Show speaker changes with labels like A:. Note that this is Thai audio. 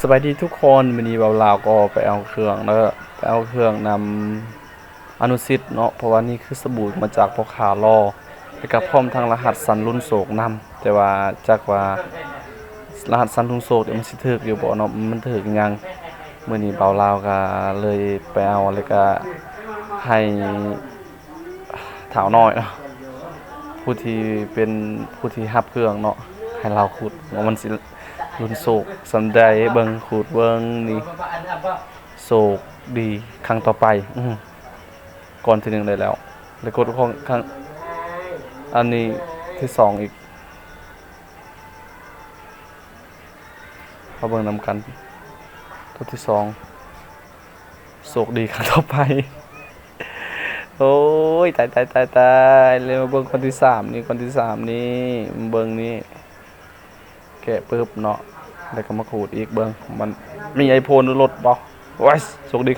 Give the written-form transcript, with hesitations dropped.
A: สบายดีทุกคนวันนี้เบาลาวก็ไปเอาเครื่องแล้วไปเอาเครื่องนำอนุสิทธิ์เนาะเพราะว่านี่คือสบู่มาจากพ่อค้ารอแล้วก็พร้อมทั้งรหัสสันรุ่นโศกนำแต่ว่าจากว่ารหัสสันรุ่นโศกเดี๋ยวมันสิถึกอยู่บ่เนาะมันถึกยังมื้อนี้เบาลาวก็เลยไปเอาแล้วก็ให้ถาวน้อยเนาะผู้ที่เป็นผู้ที่รับเครื่องเนาะให้เราขุดว่ามันสิรุ่นโศกสำใดเบิ่งขูดเบิ่งนี่โศกดีครั้งต่อไปก่อนที่1ได้แล้วแล้วกดของครั้งอันนี้ที่2อีกมาเบิ่งนำกันตัวที่2โศกดีครั้งต่อไปโอ้ยตายเลยมาเบิ่งคนที่3นี่คนที่3นี่มาเบิ่งนี่แกะปึ๊บเนาะแล้วก็มาขูดอีกเบิ่งมันมีไอโฟนหรือรถบ่โอ้ยโชคดี